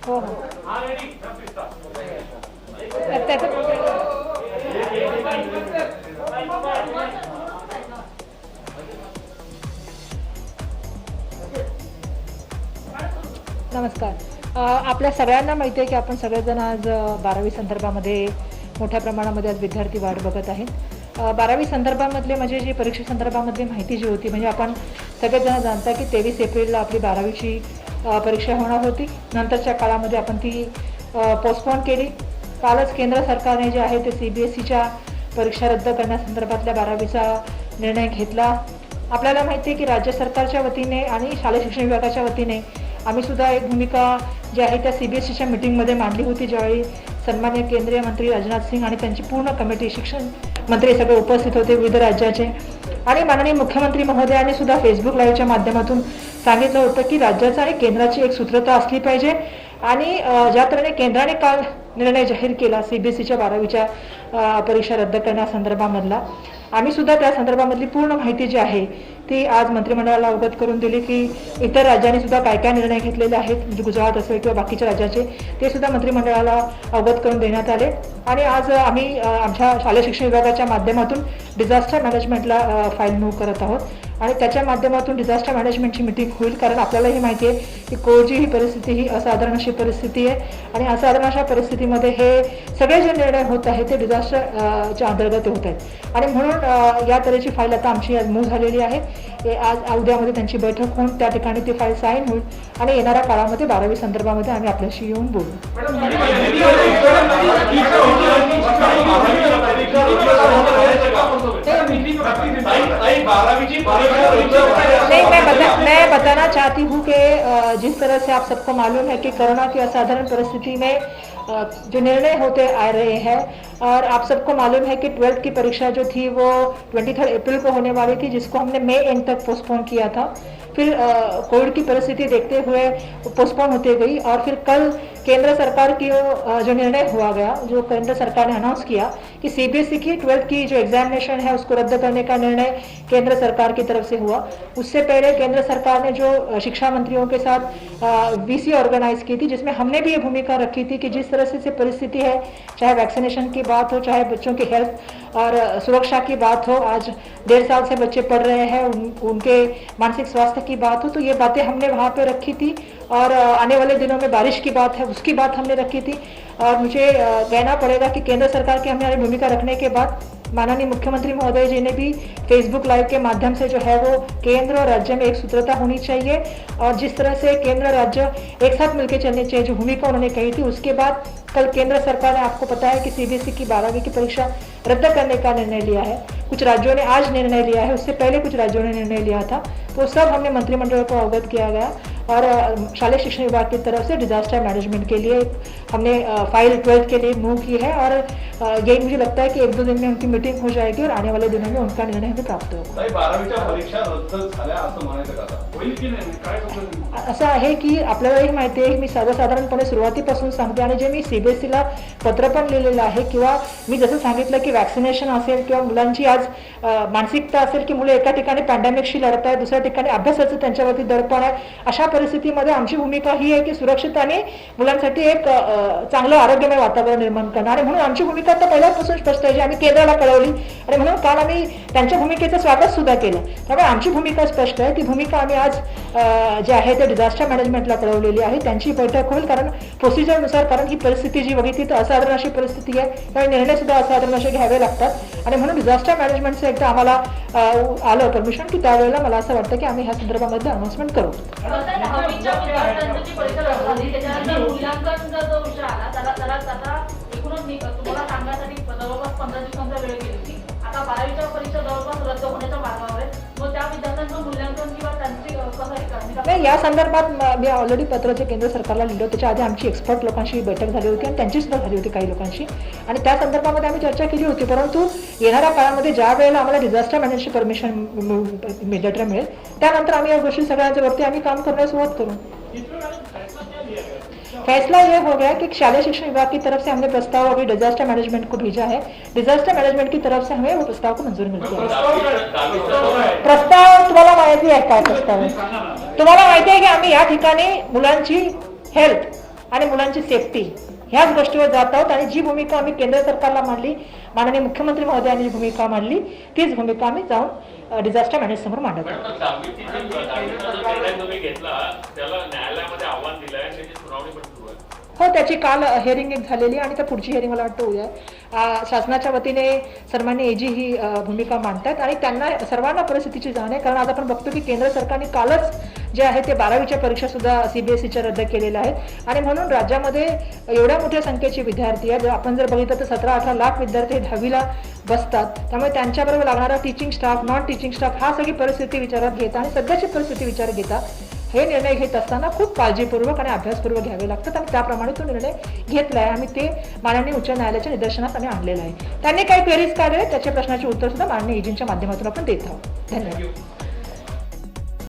हो हो नमस्कार. आपल्या सगळ्यांना माहिती आहे की आपण सगळेजण आज 12वी संदर्भामध्ये मोठ्या प्रमाणामध्ये आज विद्यार्थी वाट बघत आहेत. 12वी संदर्भामधले म्हणजे जी परीक्षे संदर्भामधली माहिती जी होती म्हणजे आपण सगळेजण जाणता की 23 एप्रिलला आपली 12वीची परीक्षा होणार होती. नंतरच्या काळामध्ये आपण ती पोस्टपोन केली. कालच केंद्र सरकारने जे आहे ते CBSEच्या परीक्षा रद्द करण्यासंदर्भातल्या 12वीचा निर्णय घेतला. आपल्याला माहिती आहे की राज्य सरकारच्या वतीने आणि शालेय शिक्षण विभागाच्या वतीने आम्ही सुद्धा एक भूमिका जी आहे त्या CBSEच्या मीटिंगमध्ये मांडली होती, ज्यावेळी सन्माननीय केंद्रीय मंत्री राजनाथ सिंग आणि त्यांची पूर्ण कमिटी शिक्षण मंत्री सगळे उपस्थित होते विविध राज्याचे. आणि माननीय मुख्यमंत्री महोदयांनी सुद्धा फेसबुक लाईव्हच्या माध्यमातून सांगितलं होतं की राज्याचा आणि केंद्राची एक सूत्रता असली पाहिजे. आणि ज्या तऱ्हेने केंद्राने काल निर्णय जाहीर केला CBSEच्या 12वीच्या परीक्षा रद्द करण्यासंदर्भामधला, आम्ही सुद्धा त्या संदर्भामधली पूर्ण माहिती जी आहे ती आज मंत्रिमंडळाला अवगत करून दिली की इतर राज्यांनी सुद्धा काय काय निर्णय घेतलेले आहेत, म्हणजे गुजरात असेल किंवा बाकीच्या राज्याचे, ते सुद्धा मंत्रिमंडळाला अवगत करून देण्यात आले. आणि आज आम्ही आमच्या शालेय शिक्षण विभागाच्या माध्यमातून डिझास्टर मॅनेजमेंटला फाईल मूव्ह करत आहोत आणि त्याच्या माध्यमातून डिझास्टर मॅनेजमेंटची मीटिंग होईल. कारण आपल्यालाही माहिती आहे की कोविडची ही परिस्थिती ही असाधारण अशी परिस्थिती आहे आणि असाधारण अशा परिस्थितीमध्ये हे सगळे जे निर्णय होत आहेत ते डिझास्टरच्या अंतर्गत होत आहेत. आणि म्हणून या तऱ्हेची फाईल आता आमची आज मूव्ह झालेली आहे. आज उद्यामध्ये त्यांची बैठक होऊन त्या ठिकाणी ती फाईल साईन होईल आणि येणाऱ्या काळामध्ये 12वी संदर्भामध्ये आम्ही आपल्याशी येऊन बोलू. मैं बताना चाहती हूँ कि जिस तरह से आप सबको मालूम है कि कोरोना की असाधारण परिस्थिति में जो निर्णय होते आ रहे हैं और आप सबको मालूम है कि 12th की परीक्षा जो थी वो 23 अप्रैल को होने वाली थी, जिसको हमने मई एंड तक पोस्टपोन किया था. फिर कोविड की परिस्थिति देखते हुए पोस्टपोन होते गई और फिर कल केंद्र सरकार की जो निर्णय हुआ गया, जो केंद्र सरकार ने अनाउंस किया कि CBSE की 12th की जो एग्जामिनेशन है उसको रद्द करने का निर्णय केंद्र सरकार की तरफ से हुआ. उससे पहले केंद्र सरकार ने जो शिक्षा मंत्रियों के साथ VC ऑर्गेनाइज की थी, जिसमें हमने भी ये भूमिका रखी थी कि जिस तरह से परिस्थिति है, चाहे वैक्सीनेशन की बात हो, चाहे बच्चों की हेल्थ और सुरक्षा की बात हो, आज 1.5 साल से बच्चे पढ़ रहे हैं, उनके मानसिक स्वास्थ्य की बात हो, तो ये बातें हमने वहाँ पे रखी थी. और आने वाले दिनों में बारिश की बात है, उसकी बात हमने रखी थी. और मुझे कहना पड़ेगा कि केंद्र सरकार की हमने भूमिका रखने के बाद माननीय मुख्यमंत्री महोदय जी ने भी फेसबुक लाइव के माध्यम से जो है वो केंद्र और राज्य में एक सूत्रता होनी चाहिए और जिस तरह से केंद्र राज्य एक साथ मिलकर चलने चाहिए, जो भूमिका उन्होंने कही थी, उसके बाद कल केंद्र सरकार ने, आपको पता है कि CBSE की 12वीं की परीक्षा रद्द करने का निर्णय लिया है. कुछ राज्यों ने आज निर्णय लिया है, उससे पहले कुछ राज्यों ने निर्णय लिया था. तो सब हमने मंत्रिमंडल को अवगत किया गया और शालेय शिक्षण विभाग की तरफ से डिजास्टर मैनेजमेंट के लिए हमने फाइल 12th के लिए मूव की है और यही मुझे लगता है कि 1-2 दिन में उनकी मीटिंग हो जाएगी और आने वाले दिनों में उनका निर्णय हमें प्राप्त होगा. असं आहे की आपल्यालाही माहिती आहे, मी सर्वसाधारणपणे सुरुवातीपासून सांगते आणि जे मी CBSEला पत्र पण लिहिलेलं आहे किंवा मी जसं सांगितलं की वॅक्सिनेशन असेल किंवा मुलांची आज मानसिकता असेल की मुले एका ठिकाणी पॅन्डेमिकशी लढत आहे, दुसऱ्या ठिकाणी अभ्यासाचं त्यांच्यावरती दडपण आहे, अशा परिस्थितीमध्ये आमची भूमिका ही आहे की सुरक्षित आणि मुलांसाठी एक चांगलं आरोग्यमय वातावरण निर्माण करणार. आणि म्हणून आमची भूमिका आता पहिल्यापासून स्पष्ट आहे, जी आम्ही केंद्राला कळवली आणि म्हणून काल आम्ही त्यांच्या भूमिकेचं स्वागत सुद्धा केलं. त्यामुळे आमची भूमिका स्पष्ट आहे. ती भूमिका आम्ही आज जे आहे ते डिझास्टर मॅनेजमेंटला कळवलेली आहे. त्यांची बैठक होईल कारण प्रोसिजरनुसार, कारण ही परिस्थिती जी बघितली तर असाधारण अशी परिस्थिती आहे, त्यामुळे निर्णय सुद्धा असाधारण असे घ्यावे लागतात आणि म्हणून डिझास्टर मॅनेजमेंटचं एकदा आम्हाला आलं परमिशन की त्यावेळेला मला असं वाटतं की आम्ही ह्या संदर्भामध्ये अनाउन्समेंट करू. तुम्हाला सांगण्यासाठी जवळपास 15 दिवसांचा वेळ गेली होती. आता 12वीच्या परीक्षा जवळपास रद्द होण्याच्या मार्गावर आहे. मग त्या विद्यार्थ्यांचं मूल्यांकन किंवा त्यांची कसं आहे? नाही, या संदर्भात मी ऑलरेडी पत्र जे केंद्र सरकारला लिहिलं, त्याच्या आधी आमची एक्सपर्ट लोकांशी बैठक झाली होती आणि त्यांची सुद्धा झाली होती काही लोकांशी आणि त्या संदर्भामध्ये आम्ही चर्चा केली होती. परंतु येणाऱ्या काळामध्ये ज्या वेळेला आम्हाला डिझास्टर मॅनेजमेंटची परमिशन लेटर मिळेल त्यानंतर आम्ही या गोष्टी सगळ्यांच्या वरती आम्ही काम करण्यास सुरुवात करू. फैसला ये हो गया कि शालेय शिक्षण विभाग की तरफ से हमने प्रस्ताव अभी डिजास्टर मैनेजमेंट को भेजा है. डिजास्टर मैनेजमेंट की तरफ से हमें वो प्रस्ताव को मंजूरी मिलती है. प्रस्ताव तुम्हाला माहिती आहे काय प्रस्ताव आहे? तुम्हाला माहिती आहे की आम्ही या ठिकाणी मुलांची हेल्थ आणि मुलांची सेफ्टी ह्याच गोष्टीवर जात आहोत. आणि जी भूमिका आम्ही केंद्र सरकारला मांडली, माननीय मुख्यमंत्री महोदयांनी जी भूमिका मांडली, तीच भूमिका आम्ही जाऊन डिझास्टर मॅनेज समोर मांडत आहोत. पण दहावीचा जो निर्णय तुम्ही घेतला त्याला न्यायालयामध्ये आव्हान दिलंय आणि त्याची सुनावणी पण सुरू आहे. हो, त्याची काल हिअरिंग एक झालेली आणि त्या पुढची हिअरिंग मला वाटतं उद्या शासनाच्या वतीने सन्माननीय एजी ही भूमिका मांडतात आणि त्यांना सर्वांना परिस्थितीची जाण आहे. कारण आज आपण बघतो की केंद्र सरकारने कालच जे आहे ते 12वीच्या परीक्षा सुद्धा CBSEच्या रद्द केलेल्या आहेत आणि म्हणून राज्यामध्ये एवढ्या मोठ्या संख्येचे विद्यार्थी आहेत. आपण जर बघितलं तर 17-18 लाख विद्यार्थी 10वीला बसतात. त्यामुळे त्यांच्याबरोबर लागणारा teaching staff, non teaching staff हा सगळी परिस्थिती विचारात घेता आणि सध्याची परिस्थिती विचारात घेता हे निर्णय घेत असताना खूप काळजीपूर्वक आणि अभ्यासपूर्वक घ्यावे लागतात आणि त्याप्रमाणे तो निर्णय घेतला आहे. आम्ही ते माननीय उच्च न्यायालयाच्या निदर्शनास आम्ही आणलेलं आहे. त्यांनी काही क्वेरीज काढले, त्याच्या प्रश्नाचे उत्तर सुद्धा माननीय एजींच्या माध्यमातून आपण देत आहोत. धन्यवाद.